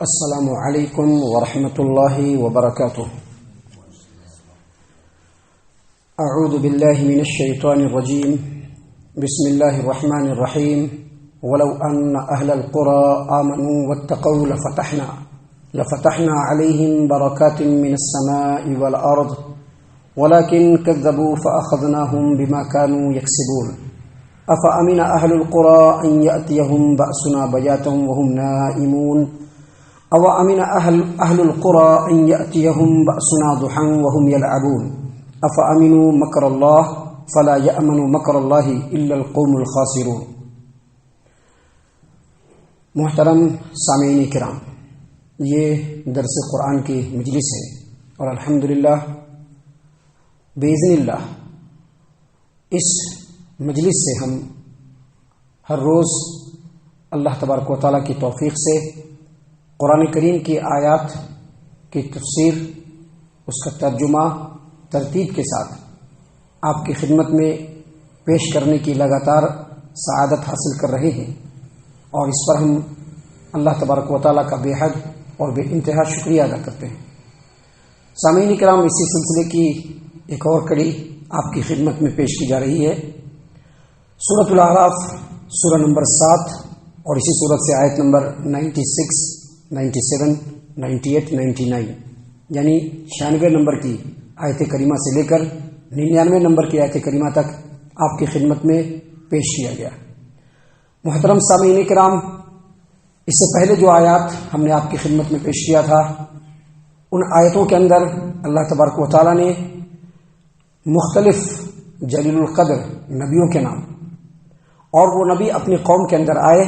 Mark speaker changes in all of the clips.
Speaker 1: السلام علیکم ورحمۃ اللہ وبرکاتہ۔ اعوذ باللہ من الشیطان الرجیم، بسم اللہ الرحمن الرحیم۔ ولو ان اہل القرى آمنوا واتقوا لفتحنا علیہم برکات من السماء والارض ولكن كذبوا فأخذناهم بما كانوا يكسبون۔ افأمن اہل القرى ان يأتيهم بأسنا بياتا وهم نائمون او امن اهل القرى ان يأتيهم بأسنا ضحى وهم يلعبون افامنوا مكر الله فلا يأمن مكر الله الا القوم الخاسرون۔ محترم سامعین کرام، یہ درس قرآن کی مجلس ہے اور الحمدللہ باذن اللہ اس مجلس سے ہم ہر روز اللہ تبارک و تعالیٰ کی توفیق سے قرآن کریم کی آیات کی تفسیر، اس کا ترجمہ ترتیب کے ساتھ آپ کی خدمت میں پیش کرنے کی لگاتار سعادت حاصل کر رہے ہیں، اور اس پر ہم اللہ تبارک و تعالیٰ کا بے حد اور بے انتہا شکریہ ادا کرتے ہیں۔ سامعین کرام، اسی سلسلے کی ایک اور کڑی آپ کی خدمت میں پیش کی جا رہی ہے۔ سورۃ الاعراف سورہ نمبر 7 اور اسی سورت سے آیت نمبر 96، 97، 98، 99 یعنی 96 نمبر کی آیت کریمہ سے لے کر 99 نمبر کی آیت کریمہ تک آپ کی خدمت میں پیش کیا گیا۔ محترم سامعین کرام، اس سے پہلے جو آیات ہم نے آپ کی خدمت میں پیش کیا تھا، ان آیتوں کے اندر اللہ تبارک و تعالیٰ نے مختلف جلیل القدر نبیوں کے نام، اور وہ نبی اپنی قوم کے اندر آئے،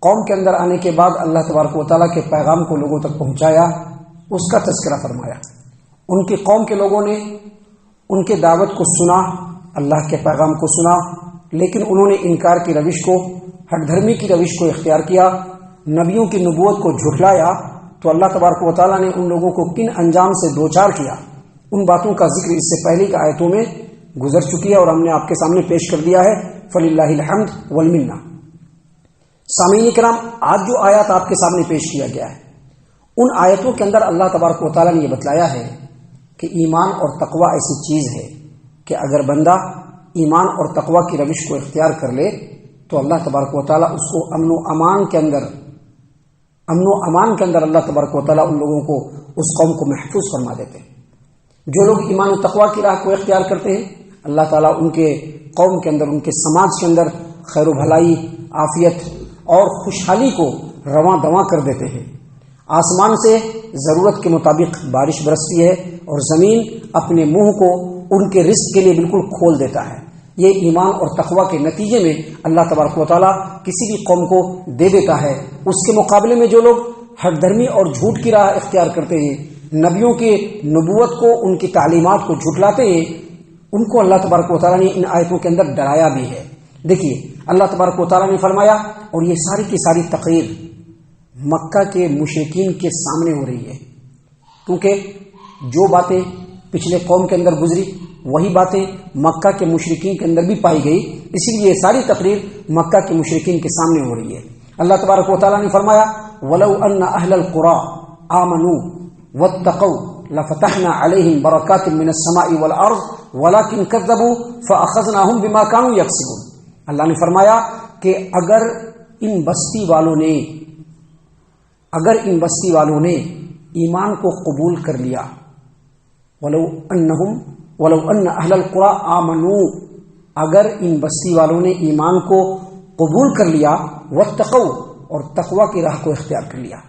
Speaker 1: قوم کے اندر آنے کے بعد اللہ تبارک و تعالیٰ کے پیغام کو لوگوں تک پہنچایا، اس کا تذکرہ فرمایا۔ ان کی قوم کے لوگوں نے ان کے دعوت کو سنا، اللہ کے پیغام کو سنا، لیکن انہوں نے انکار کی روش کو، ہٹ دھرمی کی روش کو اختیار کیا، نبیوں کی نبوت کو جھٹلایا، تو اللہ تبارک و تعالیٰ نے ان لوگوں کو کن انجام سے دوچار کیا، ان باتوں کا ذکر اس سے پہلے کی آیتوں میں گزر چکی ہے اور ہم نے آپ کے سامنے پیش کر دیا ہے۔ فللہ الحمد والمنہ۔ سامعین کرام، آج جو آیات آپ کے سامنے پیش کیا گیا ہے، ان آیتوں کے اندر اللہ تبارک و تعالیٰ نے یہ بتلایا ہے کہ ایمان اور تقوی ایسی چیز ہے کہ اگر بندہ ایمان اور تقوی کی روش کو اختیار کر لے تو اللہ تبارک و تعالیٰ اس کو امن و امان کے اندر اللہ تبارک و تعالیٰ ان لوگوں کو، اس قوم کو محفوظ فرما دیتے ہیں۔ جو لوگ ایمان و تقوی کی راہ کو اختیار کرتے ہیں، اللہ تعالیٰ ان کے قوم کے اندر، ان کے سماج کے اندر خیر و بھلائی، عافیت اور خوشحالی کو رواں دواں کر دیتے ہیں۔ آسمان سے ضرورت کے مطابق بارش برستی ہے اور زمین اپنے منہ کو ان کے رزق کے لیے بالکل کھول دیتا ہے۔ یہ ایمان اور تقوی کے نتیجے میں اللہ تبارک و تعالیٰ کسی بھی قوم کو دے دیتا ہے۔ اس کے مقابلے میں جو لوگ ہٹ دھرمی اور جھوٹ کی راہ اختیار کرتے ہیں، نبیوں کی نبوت کو، ان کی تعلیمات کو جھٹلاتے ہیں، ان کو اللہ تبارک و تعالیٰ نے ان آیتوں کے اندر ڈرایا بھی ہے۔ دیکھیے، اللہ تبارک و تعالیٰ نے فرمایا، اور یہ ساری کی ساری تقریر مکہ کے مشرکین کے سامنے ہو رہی ہے، کیونکہ جو باتیں پچھلے قوم کے اندر گزری وہی باتیں مکہ کے مشرکین کے اندر بھی پائی گئی، اسی لیے یہ ساری تقریر مکہ کے مشرکین کے سامنے ہو رہی ہے۔ اللہ تبارک و تعالیٰ نے فرمایا، وَلَوْ أَنَّ أَهْلَ الْقُرَىٰ آمَنُوا وَاتَّقَوْا لَفَتَحْنَا عَلَيْهِمْ بَرَكَاتٍ مِّنَ السَّمَاءِ وَالْأَرْضِ وَلَٰكِن كَذَّبُوا فَأَخَذْنَاهُمْ بِمَا كَانُوا يَكْسِبُونَ۔ اللہ نے فرمایا کہ اگر ان بستی والوں نے ایمان کو قبول کر لیا، وَلَوْ أَنَّ أَهْلَ الْقُرَىٰ آمَنُوا، اگر ان بستی والوں نے ایمان کو قبول کر لیا، وَاتَّقَوْا، اور تقوی کی راہ کو اختیار کر لیا۔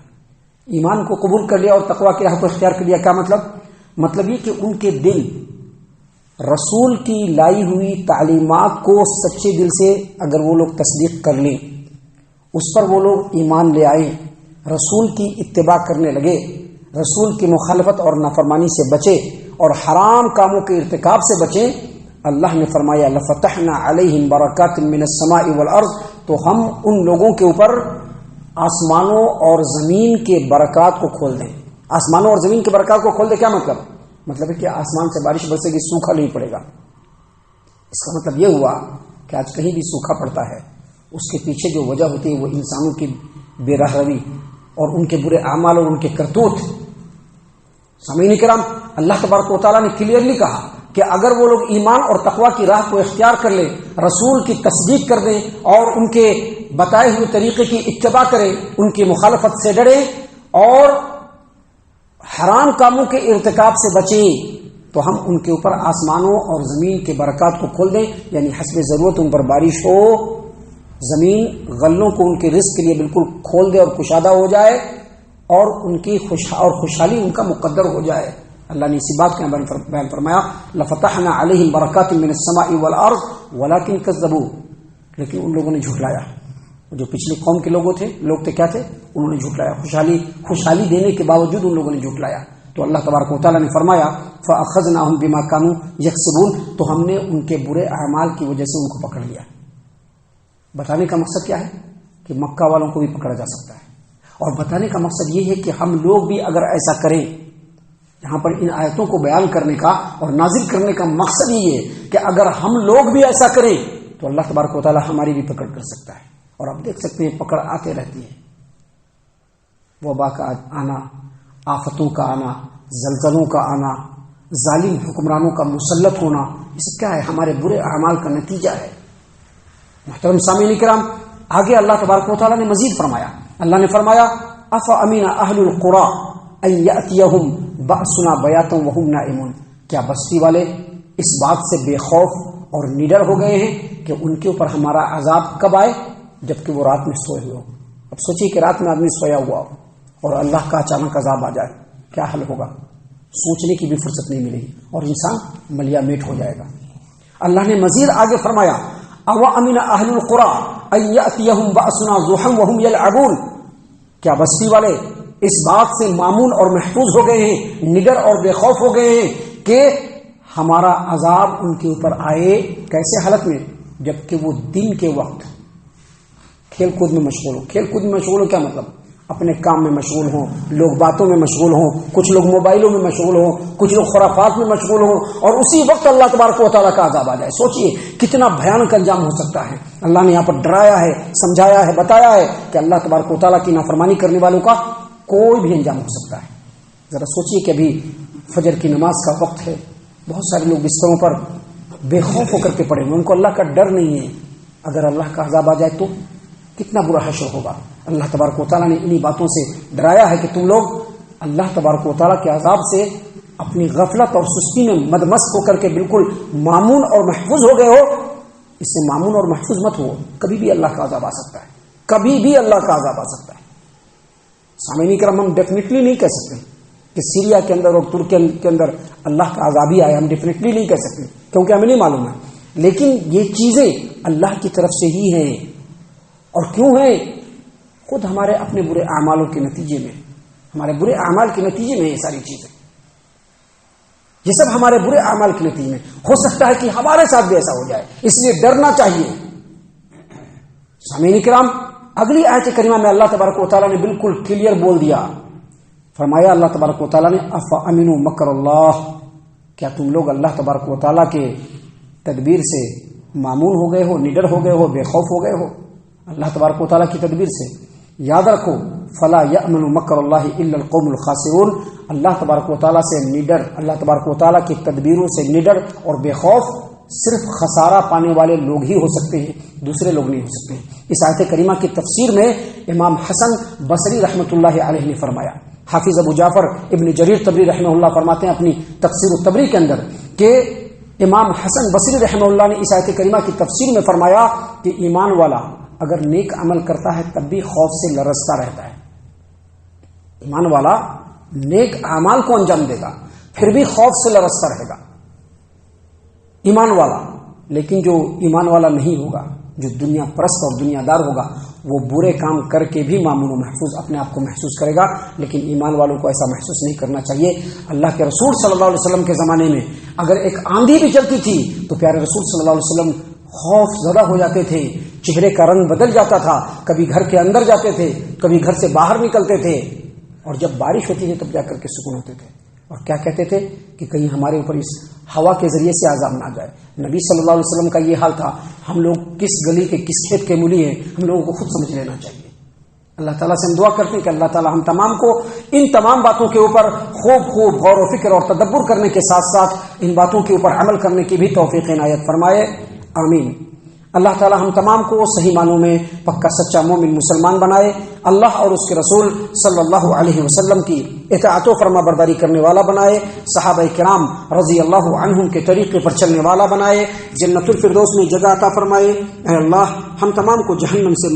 Speaker 1: ایمان کو قبول کر لیا اور تقوی کی راہ کو اختیار کر لیا، کیا مطلب یہ کہ ان کے دل رسول کی لائی ہوئی تعلیمات کو سچے دل سے اگر وہ لوگ تصدیق کر لیں، اس پر وہ لوگ ایمان لے آئیں، رسول کی اتباع کرنے لگے، رسول کی مخالفت اور نافرمانی سے بچے اور حرام کاموں کے ارتکاب سے بچیں، اللہ نے فرمایا لفتحنا علیہم برکات من السماء والارض، تو ہم ان لوگوں کے اوپر آسمانوں اور زمین کے برکات کو کھول دیں۔ آسمانوں اور زمین کے برکات کو کھول دیں، کیا مطلب ہے کہ آسمان سے بارش برسے گی، سوکھا نہیں پڑے گا۔ اس کا مطلب یہ ہوا کہ آج کہیں بھی سوکھا پڑتا ہے، اس کے پیچھے جو وجہ ہوتی ہے وہ انسانوں کی بے راہ روی اور ان کے برے اعمال اور ان کے کرتوت. سامعین کرام، اللہ تبارک و تعالیٰ نے کلیئرلی کہا کہ اگر وہ لوگ ایمان اور تقوی کی راہ کو اختیار کر لیں، رسول کی تصدیق کر دیں اور ان کے بتائے ہوئے طریقے کی اتباع کریں، ان کی مخالفت سے ڈریں اور حرام کاموں کے ارتکاب سے بچیں، تو ہم ان کے اوپر آسمانوں اور زمین کے برکات کو کھول دیں. یعنی حسب ضرورت ان پر بارش ہو، زمین غلوں کو ان کے رزق کے لیے بالکل کھول دے اور کشادہ ہو جائے، اور ان کی خوشحالی ان کا مقدر ہو جائے. اللہ نے اسی بات کا بیان فرمایا لفتحنا علیہم برکات من السماء والارض ولکن کذبوا، لیکن ان لوگوں نے جھٹلایا. جو پچھلی قوم کے لوگ تھے کیا تھے؟ انہوں نے جھٹلایا. خوشحالی دینے کے باوجود ان لوگوں نے جھٹلایا. تو اللہ تبارک و تعالیٰ نے فرمایا فاخذناہم بما کانوا یکسبون، تو ہم نے ان کے برے اعمال کی وجہ سے ان کو پکڑ لیا. بتانے کا مقصد کیا ہے؟ کہ مکہ والوں کو بھی پکڑا جا سکتا ہے. اور بتانے کا مقصد یہ ہے کہ ہم لوگ بھی اگر ایسا کریں، یہاں پر ان آیتوں کو بیان کرنے کا اور نازل کرنے کا مقصد یہ ہے کہ اگر ہم لوگ بھی ایسا کریں تو اللہ تبارک و تعالیٰ ہماری بھی پکڑ کر سکتا ہے. اور آپ دیکھ سکتے ہیں پکڑ آتے رہتی ہے. وبا کا آنا، آفتوں کا آنا، زلزلوں کا آنا، ظالم حکمرانوں کا مسلط ہونا، اس کیا ہے؟ ہمارے برے اعمال کا نتیجہ ہے. محترم سامعین کرام، آگے اللہ تبارک و تعالیٰ نے مزید فرمایا. اللہ نے فرمایا افامن اہل القری ان یاتیہم بأسنا بیاتا وہم نائمون، کیا بستی والے اس بات سے بے خوف اور نڈر ہو گئے ہیں کہ ان کے اوپر ہمارا عذاب کب آئے؟ جبکہ وہ رات میں سوئے ہوئے ہو. اب سوچیے کہ رات میں آدمی سویا ہوا ہو اور اللہ کا اچانک عذاب آ جائے، کیا حل ہوگا؟ سوچنے کی بھی فرصت نہیں ملے گی اور انسان ملیا میٹ ہو جائے گا. اللہ نے مزید آگے فرمایا اوامن اہل القری ان یاتیہم بأسنا ضحی وہم یلعبون، کیا بستی والے اس بات سے مامون اور محفوظ ہو گئے ہیں، نڈر اور بے خوف ہو گئے ہیں کہ ہمارا عذاب ان کے اوپر آئے؟ کیسے حالت میں؟ جبکہ وہ دن کے وقت کھیل کود میں مشغول ہو. کھیل کود میں مشغول ہو کیا مطلب؟ اپنے کام میں مشغول ہوں، لوگ باتوں میں مشغول ہوں، کچھ لوگ موبائلوں میں مشغول ہوں، کچھ لوگ خرافات میں مشغول ہوں، اور اسی وقت اللہ تبارک و تعالیٰ کا عذاب آ جائے. سوچئے کتنا بھیانک انجام ہو سکتا ہے. اللہ نے یہاں پر ڈرایا ہے، سمجھایا ہے، بتایا ہے کہ اللہ تبارک و تعالیٰ کی نافرمانی کرنے والوں کا کوئی بھی انجام ہو سکتا ہے. ذرا سوچئے کہ ابھی فجر کی نماز کا وقت ہے، بہت سارے لوگ بستروں پر بے خوف ہو کر کے پڑے ہوئے، ان کو اللہ کا ڈر نہیں ہے. اگر اللہ کا عذاب آ جائے تو کتنا برا حشر ہوگا. اللہ تبارک و تعالیٰ نے انہی باتوں سے ڈرایا ہے کہ تم لوگ اللہ تبارک و تعالیٰ کے عذاب سے اپنی غفلت اور سستی میں مدمست ہو کر کے بالکل مامون اور محفوظ ہو گئے ہو. اس سے مامون اور محفوظ مت ہو، کبھی بھی اللہ کا عذاب آ سکتا ہے، کبھی بھی اللہ کا عذاب آ سکتا ہے. سامعین کرام، ہم ڈیفینیٹلی نہیں کہہ سکتے کہ سیریا کے اندر اور ترکی کے اندر اللہ کا عذاب ہی آیا، ہم ڈیفینیٹلی نہیں کہہ سکتے کیونکہ ہمیں نہیں معلوم ہے. لیکن یہ چیزیں اللہ کی طرف سے ہی ہیں. اور کیوں ہیں؟ خود ہمارے اپنے برے اعمالوں کے نتیجے میں، ہمارے برے اعمال کے نتیجے میں یہ ساری چیزیں، یہ سب ہمارے برے اعمال کے نتیجے میں. ہو سکتا ہے کہ ہمارے ساتھ بھی ایسا ہو جائے، اس لیے ڈرنا چاہیے. سامعین کرام، اگلی آیت کریمہ میں اللہ تبارک و تعالیٰ نے بالکل کلیئر بول دیا. فرمایا اللہ تبارک و تعالیٰ نے افامنوا مکر اللہ، کیا تم لوگ اللہ تبارک و تعالیٰ کے تدبیر سے مامون ہو گئے ہو، نڈر ہو گئے ہو، بے خوف ہو گئے ہو اللہ تبارک و تعالیٰ کی تدبیر سے؟ یاد رکھو فلا یأمن مکر اللہ الا القوم الخاسرون، اللہ تبارک و تعالیٰ سے نڈر، اللہ تبارک و تعالیٰ کی تدبیروں سے نڈر اور بے خوف صرف خسارہ پانے والے لوگ ہی ہو سکتے ہیں، دوسرے لوگ نہیں ہو سکتے. اس آیت کریمہ کی تفسیر میں امام حسن بصری رحمۃ اللہ علیہ نے فرمایا. حافظ ابو جعفر ابن جریر طبری رحمہ اللہ فرماتے ہیں اپنی تفسیر الطبری کے اندر کہ امام حسن بصری رحمہ اللہ نے اس آیت کریمہ کی تفسیر میں فرمایا کہ ایمان والا اگر نیک عمل کرتا ہے تب بھی خوف سے لرزتا رہتا ہے. ایمان والا نیک اعمال کو انجام دے گا پھر بھی خوف سے لرزتا رہے گا، ایمان والا. لیکن جو ایمان والا نہیں ہوگا، جو دنیا پرست اور دنیا دار ہوگا، وہ برے کام کر کے بھی مامون و محفوظ اپنے آپ کو محسوس کرے گا. لیکن ایمان والوں کو ایسا محسوس نہیں کرنا چاہیے. اللہ کے رسول صلی اللہ علیہ وسلم کے زمانے میں اگر ایک آندھی بھی چلتی تھی تو پیارے رسول صلی اللہ علیہ وسلم خوف زدہ ہو جاتے تھے، چہرے کا رنگ بدل جاتا تھا، کبھی گھر کے اندر جاتے تھے، کبھی گھر سے باہر نکلتے تھے، اور جب بارش ہوتی تھی تب جا کر کے سکون ہوتے تھے. اور کیا کہتے تھے کہ کہیں ہمارے اوپر اس ہوا کے ذریعے سے عذاب نہ جائے. نبی صلی اللہ علیہ وسلم کا یہ حال تھا. ہم لوگ کس گلی کے کس کھیت کے مولی ہیں ہم لوگوں کو خود سمجھ لینا چاہیے. اللہ تعالیٰ سے ہم دعا کرتے ہیں کہ اللہ تعالیٰ ہم تمام کو ان تمام باتوں کے اوپر خوب غور و فکر اور تدبر کرنے کے ساتھ ساتھ ان باتوں کے اوپر عمل کرنے کی بھی توفیق عنایت فرمائے، آمین۔ اللہ تعالیٰ ہم تمام کو صحیح معنوں میں پکا سچا مومن مسلمان بنائے، اللہ اور اس کے رسول صلی اللہ علیہ وسلم کی اطاعت و فرما برداری کرنے والا بنائے، صحابہ کرام رضی اللہ عنہم کے طریقے پر چلنے والا بنائے، جنت الفردوس میں جگہ عطا فرمائے۔ اے اللہ ہم تمام کو جہنم سے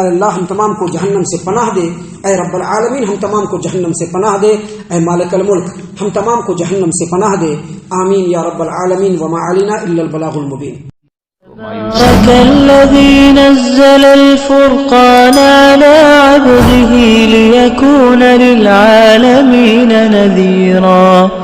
Speaker 1: اللہ ہم تمام کو جہنم سے پناہ دے، اے رب العالمین ہم تمام کو جہنم سے پناہ دے، اے مالک الملک ہم تمام کو جہنم سے پناہ دے، آمین یا رب العالمین، وما علینا الا البلاغ المبین۔
Speaker 2: تبارك الذي نزل الفرقان على عبده ليكون للعالمين نذيرا